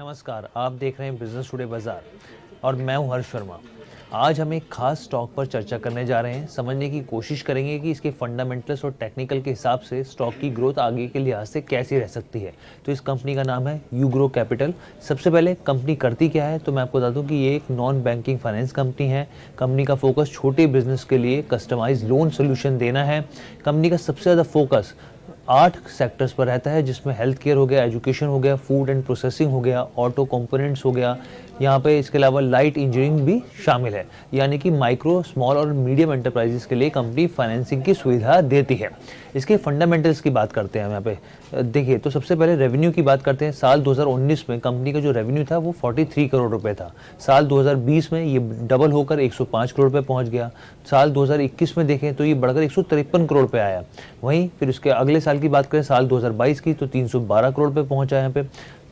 नमस्कार, आप देख रहे हैं बिजनेस टुडे बाजार और मैं हूं हर्ष शर्मा। आज हम एक खास स्टॉक पर चर्चा करने जा रहे हैं। समझने की कोशिश करेंगे कि इसके फंडामेंटल्स और टेक्निकल के हिसाब से स्टॉक की ग्रोथ आगे के लिहाज से कैसी रह सकती है। तो इस कंपनी का नाम है यूग्रो कैपिटल। सबसे पहले कंपनी करती क्या है, तो मैं आपको बता दूं कि ये एक नॉन बैंकिंग फाइनेंस कंपनी है। कंपनी का फोकस छोटे बिजनेस के लिए कस्टमाइज लोन सोल्यूशन देना है। कंपनी का सबसे ज़्यादा फोकस 8 सेक्टर्स पर रहता है, जिसमें हेल्थ केयर हो गया, एजुकेशन हो गया, फूड एंड प्रोसेसिंग हो गया, ऑटो कंपोनेंट्स हो गया। यहाँ पे इसके अलावा लाइट इंजीनियरिंग भी शामिल है, यानी कि माइक्रो, स्मॉल और मीडियम एंटरप्राइजेस के लिए कंपनी फाइनेंसिंग की सुविधा देती है। इसके फंडामेंटल्स की बात करते हैं हम यहाँ पे। देखिए, तो सबसे पहले रेवेन्यू की बात करते हैं। साल 2019 में कंपनी का जो रेवेन्यू था वो 43 करोड़ रुपए था। साल 2020 में ये डबल होकर 105 करोड़ रुपए पहुंच गया। साल 2021 में देखें तो ये बढ़कर 153 करोड़ रुपए आया। वहीं फिर उसके अगले साल की बात करें, साल 2022 की, तो 312 करोड़ रुपए पहुंचा यहाँ पे।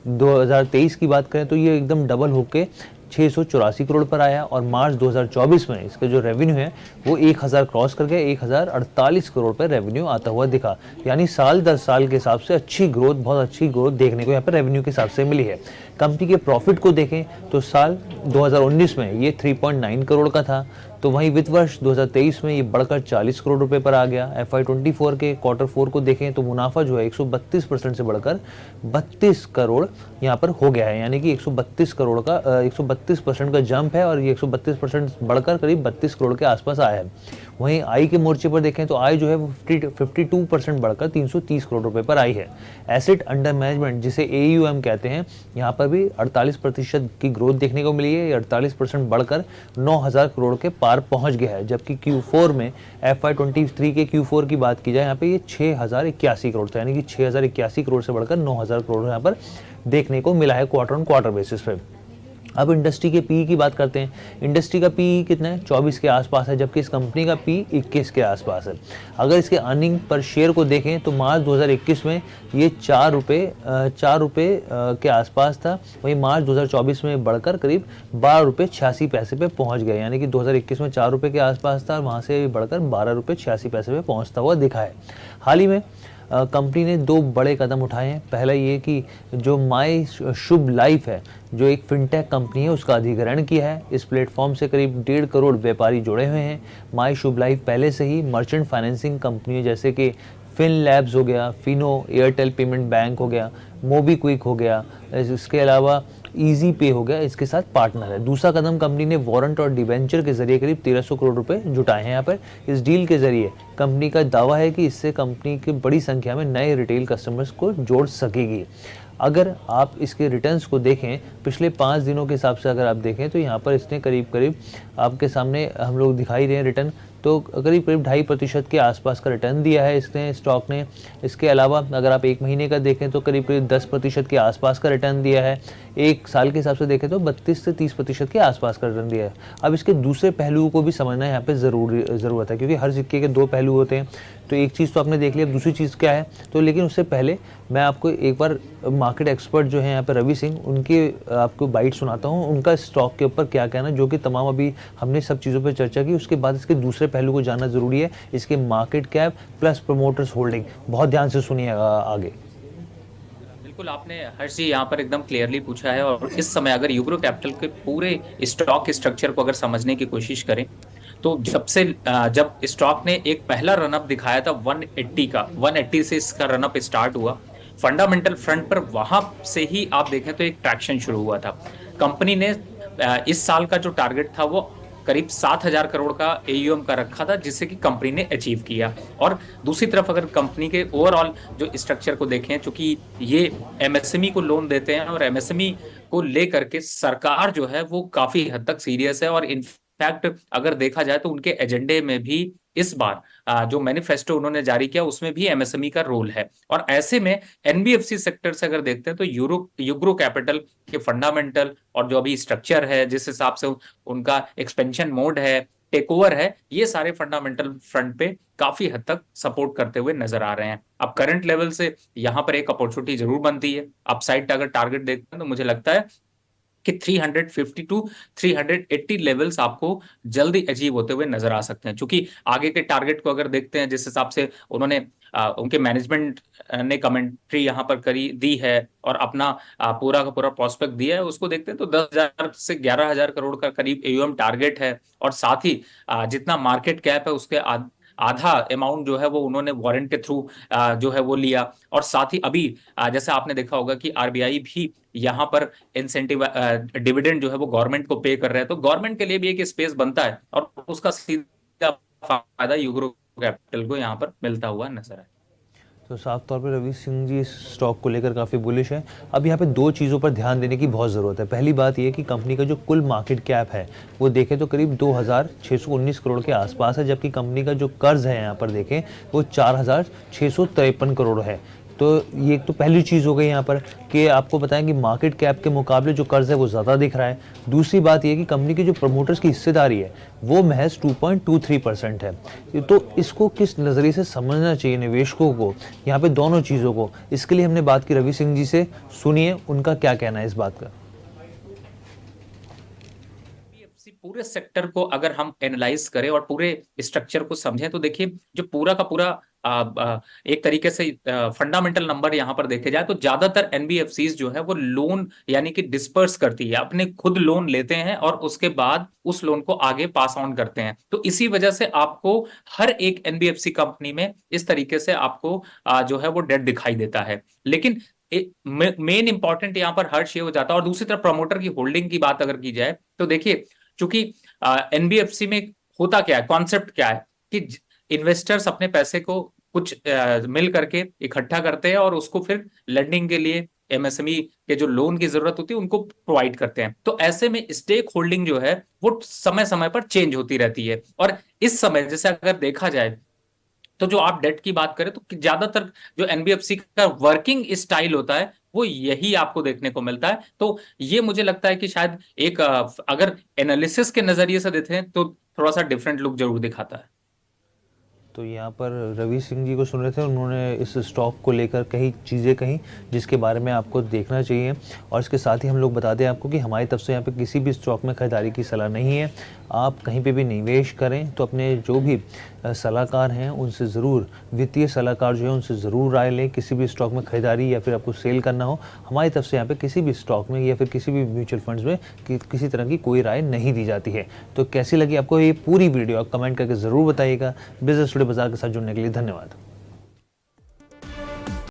2023 की बात करें तो ये एकदम डबल होके 684 करोड़ पर आया और मार्च 2024 में इसका जो रेवेन्यू है वो 1000 क्रॉस कर गया। 1048 करोड़ पर रेवेन्यू आता हुआ दिखा। यानी साल 10 साल के हिसाब से अच्छी ग्रोथ, बहुत अच्छी ग्रोथ देखने को यहाँ पर रेवेन्यू के हिसाब से मिली है। कंपनी के प्रॉफिट को देखें तो साल 2019 में ये 3.9 करोड़ का था, तो वहीं वित्त वर्ष 2023 में ये बढ़कर 40 करोड़ रुपए पर आ गया। FY24 के Q4 को देखें तो मुनाफा जो है 132% से बढ़कर 32 करोड़ यहाँ पर हो गया है। यानी कि 132 करोड़ का 132% का जंप है और ये 132% बढ़कर करीब 32 करोड़ के आसपास आया है। वहीं आय के मोर्चे पर देखें तो आय जो है वो 52% बढ़कर 330 करोड़ रुपए पर आई है। एसेट अंडर मैनेजमेंट, जिसे AUM कहते हैं, यहाँ पर भी 48% की ग्रोथ देखने को मिली है। 48% बढ़कर 9000 करोड़ के पार पहुंच गया है। जबकि Q4 में FY23 के Q4 की बात की जाए, यहाँ पे ये 6081 करोड़ था। यानी कि 6081 करोड़ से बढ़कर 9000 करोड़ यहाँ पर देखने को मिला है क्वार्टर ऑन क्वार्टर बेसिस पे। अब इंडस्ट्री के पी की बात करते हैं। इंडस्ट्री का पी कितना है, 24 के आसपास है, जबकि इस कंपनी का पी 21 के आसपास है। अगर इसके अर्निंग पर शेयर को देखें तो मार्च 2021 में ये 4 रुपये के आसपास था। वहीं मार्च 2024 में बढ़कर करीब 12 रुपये 86 पैसे पे पहुंच गए। यानी कि 2021 में 4 रुपये के आसपास था, वहाँ से बढ़कर 12 रुपये 86 पैसे पे पहुँचता हुआ दिखा है। हाल ही में कंपनी ने 2 बड़े कदम उठाए हैं। पहला ये कि जो माई शुभ लाइफ है, जो एक फिनटेक कंपनी है, उसका अधिग्रहण किया है। इस प्लेटफॉर्म से करीब 1.5 करोड़ व्यापारी जुड़े हुए हैं। माई शुभ लाइफ पहले से ही मर्चेंट फाइनेंसिंग कंपनी जैसे कि फिन लैब्स हो गया, फिनो, एयरटेल पेमेंट बैंक हो गया, मोबीक्विक हो गया, इसके अलावा इजी पे हो गया, इसके साथ पार्टनर है। दूसरा कदम, कंपनी ने वारंट और डिवेंचर के जरिए करीब 1300 करोड़ रुपए जुटाए हैं यहाँ पर। इस डील के जरिए कंपनी का दावा है कि इससे कंपनी की बड़ी संख्या में नए रिटेल कस्टमर्स को जोड़ सकेगी। अगर आप इसके रिटर्न्स को देखें, पिछले 5 दिनों के हिसाब से अगर आप देखें तो यहाँ पर इसने करीब आपके सामने हम लोग दिखाई रहे हैं रिटर्न, तो करीब 2.5% के आसपास का रिटर्न दिया है इसने, स्टॉक ने। इसके अलावा अगर आप 1 महीने का देखें तो करीब 10% के आसपास का रिटर्न दिया है। 1 साल के हिसाब से देखें तो 32 से 30% के आसपास का रिटर्न दिया है। अब इसके दूसरे पहलुओं को भी समझना यहाँ पे ज़रूरत है, क्योंकि हर सिक्के के 2 पहलू होते हैं। तो एक चीज़ तो आपने देख लिया, दूसरी चीज़ क्या है, तो लेकिन उससे पहले मैं आपको एक बार मार्केट एक्सपर्ट जो है यहाँ पे रवि सिंह, उनके आपको बाइट सुनाता हूँ, उनका स्टॉक के ऊपर क्या कहना, जो कि तमाम अभी हमने सब चीज़ों पे चर्चा की। उसके बाद इसके दूसरे पहलू को जानना ज़रूरी है, इसके market cap plus promoters holding. बहुत ध्यान से सुनिएगा आगे। बिल्कुल, आपने हर्ष जी यहाँ पर एकदम क्लियरली पूछा है। और इस समय अगर यूग्रो कैपिटल के पूरे स्टॉक स्ट्रक्चर को अगर समझने की कोशिश करें तो जब स्टॉक ने एक पहला रनअप दिखाया था 180 से इसका रनअप स्टार्ट हुआ। फंडामेंटल फ्रंट पर वहां से ही आप देखें तो एक ट्रैक्शन शुरू हुआ था। कंपनी ने इस साल का जो टारगेट था वो करीब 7000 करोड़ का AUM का रखा था, जिसे कि कंपनी ने अचीव किया। और दूसरी तरफ अगर कंपनी के ओवरऑल जो स्ट्रक्चर को देखें, चूंकि ये MSME को लोन देते हैं और MSME को लेकर के सरकार जो है वो काफी हद तक सीरियस है। और इनफैक्ट अगर देखा जाए तो उनके एजेंडे में भी इस बार जो मैनिफेस्टो उन्होंने जारी किया उसमें भी MSME का रोल है। और ऐसे में NBFC सेक्टर से अगर देखते हैं तो यूग्रो कैपिटल के फंडामेंटल और जो अभी स्ट्रक्चर है, जिस हिसाब से उनका एक्सपेंशन मोड है, टेक ओवर है, ये सारे फंडामेंटल फ्रंट पे काफी हद तक सपोर्ट करते हुए नजर आ रहे हैं। अब करंट लेवल से यहाँ पर एक अपॉर्चुनिटी जरूर बनती है। अपसाइड अगर टारगेट देखते हैं तो मुझे लगता है कि 350 टू 380 लेवल्स आपको जल्दी अचीव होते हुए नजर आ सकते हैं। क्योंकि आगे के टारगेट को अगर देखते हैं, जिस हिसाब से उन्होंने उनके मैनेजमेंट ने कमेंट्री यहाँ पर करी दी है और अपना पूरा का पूरा प्रोस्पेक्ट दिया है, उसको देखते हैं तो 10,000 से 11,000 करोड़ का करीब एयूएम टारगेट है। और साथ ही जितना मार्केट कैप है उसके आधा अमाउंट जो है वो उन्होंने वारंट के थ्रू जो है वो लिया। और साथ ही अभी जैसे आपने देखा होगा कि आरबीआई भी यहाँ पर इंसेंटिव डिविडेंड जो है वो गवर्नमेंट को पे कर रहा है, तो गवर्नमेंट के लिए भी एक स्पेस बनता है और उसका सीधा फायदा यूग्रो कैपिटल को यहाँ पर मिलता हुआ नजर है। तो साफ तौर पे रवि सिंह जी इस स्टॉक को लेकर काफ़ी बुलिश है। अब यहाँ पे दो चीज़ों पर ध्यान देने की बहुत ज़रूरत है। पहली बात ये कि कंपनी का जो कुल मार्केट कैप है वो देखें तो करीब 2,619 करोड़ के आसपास है, जबकि कंपनी का जो कर्ज है यहाँ पर देखें वो 4,653 करोड़ है। तो ये एक तो पहली चीज़ हो गई यहाँ पर कि आपको बताएं कि मार्केट कैप के मुकाबले जो कर्ज है वो ज़्यादा दिख रहा है। दूसरी बात ये कि कंपनी की जो प्रमोटर्स की हिस्सेदारी है वो महज 2.23% है। तो इसको किस नज़रिए से समझना चाहिए निवेशकों को, यहाँ पे दोनों चीज़ों को। इसके लिए हमने बात की रवि सिंह जी से, सुनिए उनका क्या कहना है इस बात का। पूरे सेक्टर को अगर हम एनालाइज करें और पूरे स्ट्रक्चर को समझें तो देखिए जो पूरा का पूरा एक तरीके से फंडामेंटल नंबर यहां पर देखे जाए तो ज्यादातर एनबीएफसीज जो है वो लोन यानी कि डिस्पर्स करती है, अपने खुद लोन लेते हैं और उसके बाद उस लोन को आगे पास ऑन करते हैं। तो इसी वजह से आपको हर एक एनबीएफसी कंपनी में इस तरीके से आपको जो है वो डेट दिखाई देता है। लेकिन मेन इंपॉर्टेंट यहाँ पर हर्ष ये हो जाता है। और दूसरी तरफ प्रमोटर की होल्डिंग की बात अगर की जाए तो देखिए चूंकि एनबीएफसी में होता क्या है, कॉन्सेप्ट क्या है कि इन्वेस्टर्स अपने पैसे को कुछ मिल करके इकट्ठा करते हैं और उसको फिर लेंडिंग के लिए एमएसएमई के जो लोन की जरूरत होती है उनको प्रोवाइड करते हैं। तो ऐसे में स्टेक होल्डिंग जो है वो समय समय पर चेंज होती रहती है। और इस समय जैसे अगर देखा जाए तो जो आप डेट की बात करें तो ज्यादातर जो एनबीएफसी का वर्किंग स्टाइल होता है वो यही आपको देखने को मिलता है। तो ये मुझे लगता है कि शायद एक अगर एनालिसिस के नजरिए से देखें तो थोड़ा सा डिफरेंट लुक जरूर दिखाता है। तो यहाँ पर रवि सिंह जी को सुन रहे थे, उन्होंने इस स्टॉक को लेकर कई चीज़ें कहीं जिसके बारे में आपको देखना चाहिए। और इसके साथ ही हम लोग बता दें आपको कि हमारी तरफ से यहाँ पे किसी भी स्टॉक में खरीदारी की सलाह नहीं है। आप कहीं पे भी निवेश करें तो अपने जो भी सलाहकार हैं उनसे ज़रूर, वित्तीय सलाहकार जो है उनसे ज़रूर राय लें। किसी भी स्टॉक में खरीदारी या फिर आपको सेल करना हो, हमारी तरफ से यहाँ पे किसी भी स्टॉक में या फिर किसी भी म्यूचुअल फंड्स में किसी तरह की कोई राय नहीं दी जाती है। तो कैसी लगी आपको ये पूरी वीडियो, आप कमेंट करके ज़रूर बताइएगा। बिजनेस टुडे बाजार के साथ जुड़ने के लिए धन्यवाद।